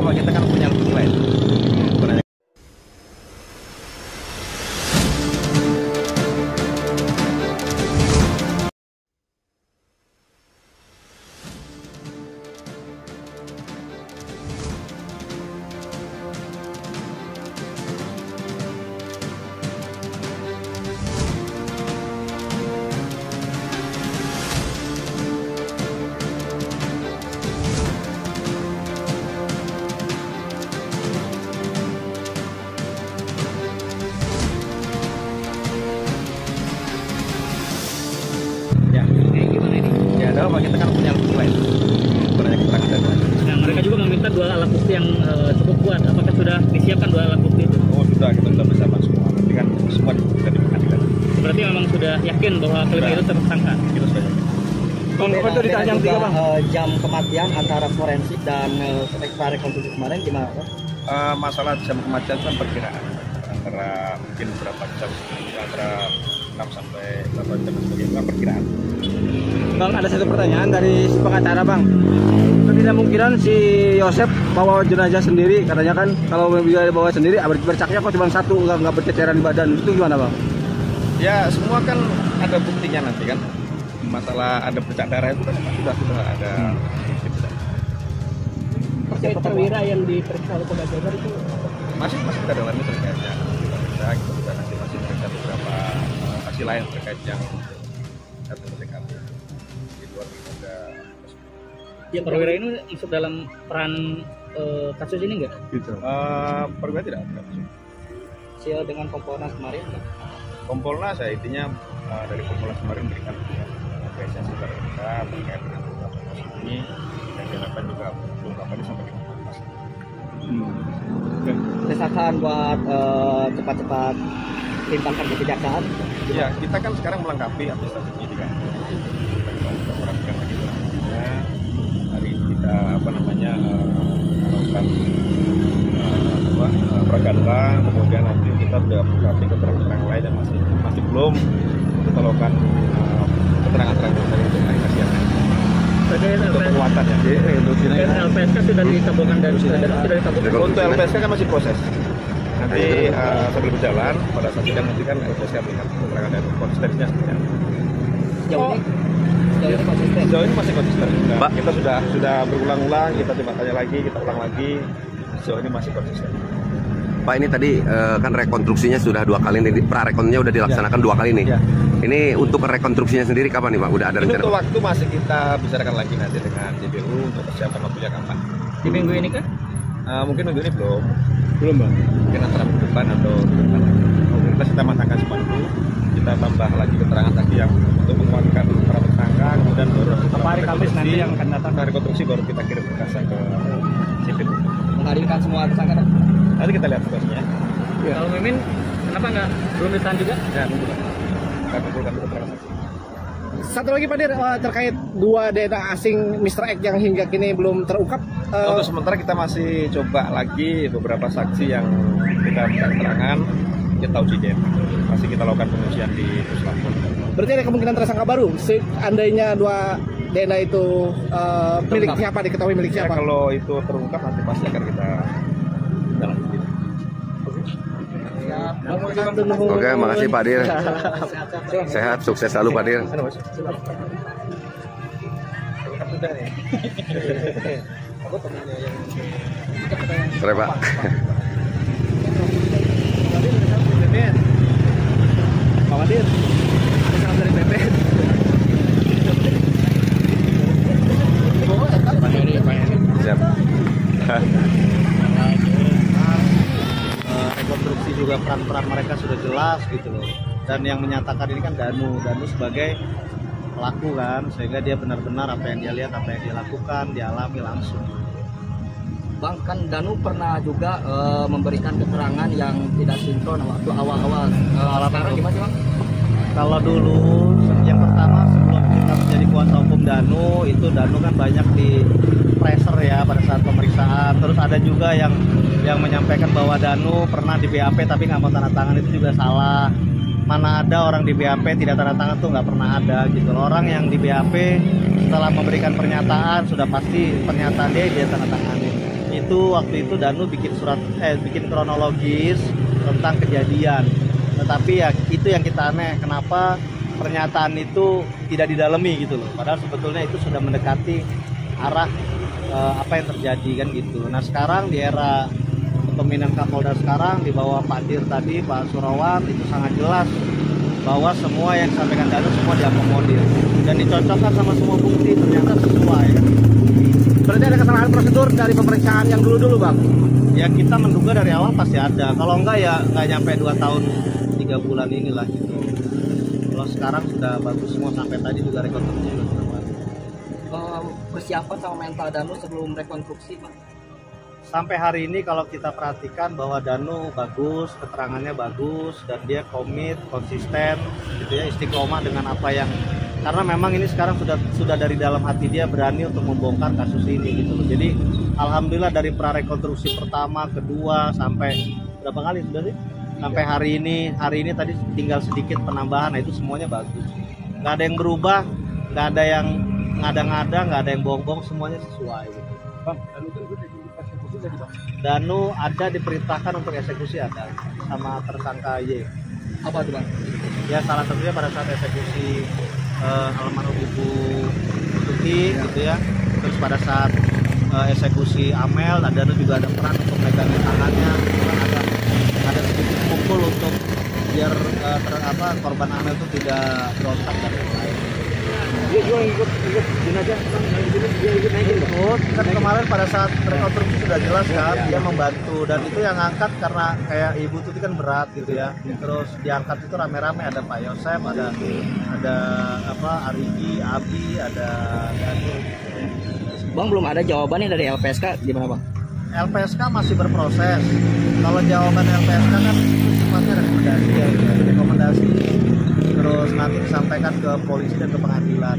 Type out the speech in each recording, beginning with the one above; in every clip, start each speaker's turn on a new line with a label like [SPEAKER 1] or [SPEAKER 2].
[SPEAKER 1] Pak, kita kan punya lebih lain. Pak, kita kan punya lebih lain.
[SPEAKER 2] Nah, mereka juga meminta 2 alat bukti yang cukup kuat. Apakah sudah disiapkan 2 alat bukti itu?
[SPEAKER 1] Oh sudah, kita sudah bersama semua. Nanti kan semua sudah di pengadilan.
[SPEAKER 2] Berarti memang sudah yakin bahwa kelima itu tersangka.
[SPEAKER 1] Kita sudah yakin.
[SPEAKER 3] Bang, apa itu ditanya yang tiga, Bang?
[SPEAKER 4] Jam kematian antara forensik dan rekonstruksi kemarin gimana, Bang?
[SPEAKER 1] Masalah jam kematian kan perkiraan antara mungkin berapa jam, antara 6 sampai 8 jam sebagainya, perkiraan.
[SPEAKER 3] Bang, ada satu pertanyaan dari si pengacara, Bang. Kemungkinan si Yosep bawa jenazah sendiri, katanya kan kalau dia bawa sendiri bercaknya kok cuma satu, nggak berceceran di badan, itu gimana, Bang?
[SPEAKER 1] Ya semua kan ada buktinya nanti kan. Masalah ada bercak darah itu kan sudah ada.
[SPEAKER 2] Terkait perwira yang diperiksa oleh Polda Jabar itu
[SPEAKER 1] Masih kita dalami terkaitnya. Kita juga nanti masih periksa beberapa saksi lain terkait yang satu TKP. Di luar ada.
[SPEAKER 2] ya perwira ini masuk dalam peran kasus ini nggak?
[SPEAKER 3] Gitu.
[SPEAKER 1] Perwira tidak.
[SPEAKER 4] Sial dengan Kompolnas kemarin, Bang?
[SPEAKER 1] Kompolnas ya intinya dari Kompolnas kemarin berikan apresiasi kepada kita terkait dengan beberapa kasus ini dan diharapkan juga ungkapannya sampai di Kompolnas.
[SPEAKER 4] Desakan buat cepat-cepat limpahkan ke kejaksaan.
[SPEAKER 1] Ya kita kan sekarang melengkapi administrasi penyidikan. Kita merapikan lagi berangkatnya. Hari ini kita melakukan peragalan, kemudian nanti kita sudah melengkapi keterangan lain dan masih belum kita lakukan keterangan-keterangan dari klarifikasi yang untuk penguatan ya.
[SPEAKER 2] LPSK sudah dikabulkan dan sudah dikabulkan.
[SPEAKER 1] Untuk LPSK kan masih proses. Nanti sambil berjalan pada saat sidang nanti kan LPSK berikan keterangan dan konsistensinya seperti apa.
[SPEAKER 4] Sejauh ini konsisten.
[SPEAKER 1] Sejauh ini masih konsisten. Nah, kita sudah berulang-ulang, kita coba tanya lagi, kita ulang lagi. Sejauh ini masih konsisten.
[SPEAKER 5] Pak, ini tadi kan rekonstruksinya sudah 2 kali nih, prarekonnya udah dilaksanakan 2 kali nih.
[SPEAKER 1] Ya.
[SPEAKER 5] Ini untuk rekonstruksinya sendiri kapan nih, Pak? Udah ada rencana?
[SPEAKER 1] Untuk waktu masih kita bicarakan lagi nanti dengan JPU untuk persiapan waktunya kapan.
[SPEAKER 2] Di minggu ini kan?
[SPEAKER 1] Mungkin minggu ini belum,
[SPEAKER 3] Bang.
[SPEAKER 1] mungkin antara minggu depan atau depan lagi. Mungkin kita matangkan semua dulu, kita tambah lagi keterangan tadi yang untuk menguatkan para tersangka, kemudian baru
[SPEAKER 3] Apa hari Kamis nanti yang akan datang?
[SPEAKER 1] rekonstruksi baru kita kirim berkasnya ke JPU.
[SPEAKER 4] Menghadirkan semua tersangka.
[SPEAKER 1] Nanti kita lihat situasinya.
[SPEAKER 3] Ya.
[SPEAKER 2] Kalau Mimin, kenapa belum ditahan juga?
[SPEAKER 1] Ya, nunggu lah. Kita kumpulkan keterangan saksi.
[SPEAKER 3] Satu lagi, Pak Dir, terkait 2 DNA asing Mr. X yang hingga kini belum terungkap.
[SPEAKER 1] Untuk sementara kita masih coba lagi beberapa saksi yang kita minta keterangan, kita uji DNA. Masih kita lakukan pengujian di Puslapor.
[SPEAKER 3] Berarti ada kemungkinan tersangka baru. Seandainya 2 DNA itu milik siapa, diketahui milik
[SPEAKER 1] Ya,
[SPEAKER 3] siapa?
[SPEAKER 1] kalau itu terungkap nanti pasti akan kita dalam.
[SPEAKER 5] Oke, makasih Pak Dir. Sehat, sukses selalu Pak Dir. Sore Pak.
[SPEAKER 3] Pak Dir, salam dari PPN.
[SPEAKER 5] Siap.
[SPEAKER 4] Rekonstruksi juga peran-peran mereka sudah jelas gitu loh. Dan yang menyatakan ini kan Danu sebagai pelaku kan, sehingga dia benar-benar apa yang dia lihat, apa yang dia lakukan, dialami langsung.
[SPEAKER 6] Bang, kan Danu pernah juga memberikan keterangan yang tidak sinkron waktu awal-awal. Sekarang gimana sih, Bang?
[SPEAKER 4] Kalau dulu yang pertama sebelum kita menjadi kuasa hukum Danu, itu Danu kan banyak di pressure ya pada saat pemeriksaan. Terus ada juga yang menyampaikan bahwa Danu pernah di BAP tapi nggak mau tanda tangan, itu juga salah. Mana ada orang di BAP tidak tanda tangan tuh, nggak pernah ada gitu. Orang yang di BAP setelah memberikan pernyataan sudah pasti pernyataan dia tanda tangan. Itu waktu itu Danu bikin kronologis tentang kejadian. Tetapi ya itu yang kita aneh, kenapa pernyataan itu tidak didalami gitu loh. Padahal sebetulnya itu sudah mendekati arah apa yang terjadi kan gitu. Nah sekarang di era kepemimpinan Kapolda sekarang di bawah Pak Dir tadi, Pak Surawan, itu sangat jelas bahwa semua yang disampaikan Danu semua diakomodir dan dicocokkan sama semua bukti, ternyata sesuai kan.
[SPEAKER 3] Berarti ada kesalahan prosedur dari pemeriksaan yang dulu Bang?
[SPEAKER 4] Ya kita menduga dari awal pasti ada, kalau enggak ya nggak nyampe 2 tahun 3 bulan inilah gitu. Kalau sekarang sudah bagus semua, sampai tadi juga rekonstruksi sudah bagus.
[SPEAKER 6] Persiapan sama mental Danu sebelum rekonstruksi, Pak?
[SPEAKER 4] Sampai hari ini kalau kita perhatikan bahwa Danu bagus, keterangannya bagus, dan dia komit, konsisten, gitu ya, istiqomah dengan apa yang, karena memang ini sekarang sudah dari dalam hati dia berani untuk membongkar kasus ini gitu loh. Jadi alhamdulillah dari prarekonstruksi pertama, kedua, sampai berapa kali sudah sih? Sampai hari ini tadi tinggal sedikit penambahan, nah itu semuanya bagus. Nggak ada yang berubah, nggak ada yang ngada-ngada, nggak ada yang bohong-bohong, semuanya sesuai gitu. Danu ada diperintahkan untuk eksekusi, ada sama tersangka Y.
[SPEAKER 6] Apa itu, Bang?
[SPEAKER 4] Ya salah satunya pada saat eksekusi almarhum Ibu Tuti gitu ya. Terus pada saat eksekusi Amel, Danu juga ada peran untuk megang tangannya, ada sedikit pukul untuk biar korban Amel itu tidak berontak dan lain-lain.
[SPEAKER 3] Dia juga ikut jenazah, dia ikut naikin Bang?
[SPEAKER 4] Kan kemarin pada saat rekonstruksi sudah jelas kan, dia membantu, dan itu yang ngangkat karena kayak Ibu Tuti kan berat gitu ya. Terus diangkat itu rame-rame, ada Pak Yosef, ada Arigi, Abi, ada Danu.
[SPEAKER 6] Bang, belum ada jawabannya dari LPSK, gimana Bang?
[SPEAKER 4] LPSK masih berproses. Kalau jawaban LPSK kan sifatnya rekomendasi ya, rekomendasi. Terus nanti disampaikan ke polisi dan ke pengadilan.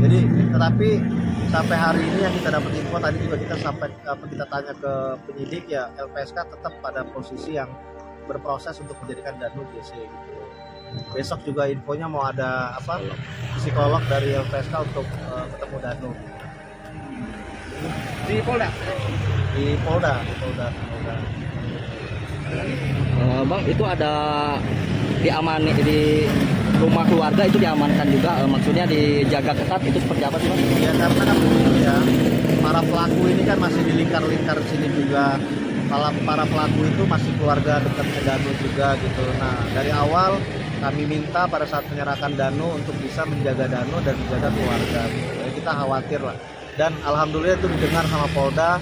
[SPEAKER 4] Jadi, tetapi sampai hari ini yang kita dapat info tadi juga kita tanya ke penyidik ya, LPSK tetap pada posisi yang berproses untuk menjadikan Danu JC gitu. Besok juga infonya mau ada psikolog dari LPSK untuk ketemu Danu.
[SPEAKER 3] Di Polda?
[SPEAKER 4] Di Polda.
[SPEAKER 6] Bang, itu ada diamani di rumah keluarga itu diamankan juga, maksudnya dijaga ketat, itu seperti apa sih Bang?
[SPEAKER 4] Ya karena kan ya para pelaku ini kan masih di lingkar sini juga. Para pelaku itu masih keluarga dekatnya Danu juga gitu. Nah dari awal kami minta pada saat menyerahkan Danu untuk bisa menjaga Danu dan menjaga keluarga gitu. Jadi kita khawatir lah. Dan alhamdulillah itu didengar sama Polda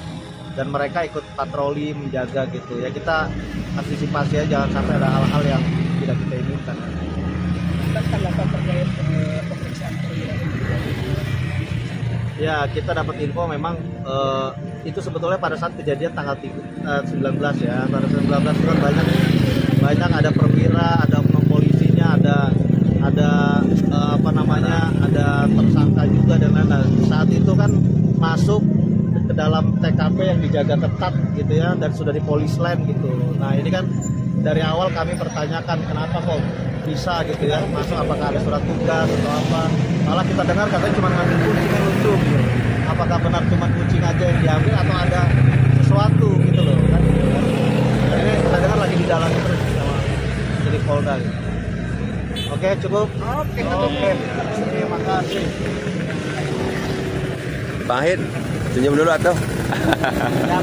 [SPEAKER 4] dan mereka ikut patroli menjaga gitu ya. Kita antisipasi aja jangan sampai ada hal-hal yang tidak kita inginkan. Ya kita dapat info memang itu sebetulnya pada saat kejadian tanggal 19 ya. Tanggal 19 itu kan banyak ada perwira, ada oknum polisinya, ada ada tersangka juga dan lain-lain. Saat itu kan masuk ke dalam TKP yang dijaga ketat gitu ya, dan sudah di polis line gitu. Nah ini kan dari awal kami pertanyakan kenapa kok bisa gitu ya masuk, apakah ada surat tugas atau apa. Malah kita dengar katanya cuma ngambil kucing yang lucu gitu. Apakah benar cuma kucing aja yang diambil atau ada sesuatu gitu loh kan. Nah, ini kita dengar lagi di dalam terus sama dari Polda gitu. Oke cukup. Oke. Terima kasih.
[SPEAKER 5] Pak Ahid, senyum dulu atau?
[SPEAKER 4] Ya.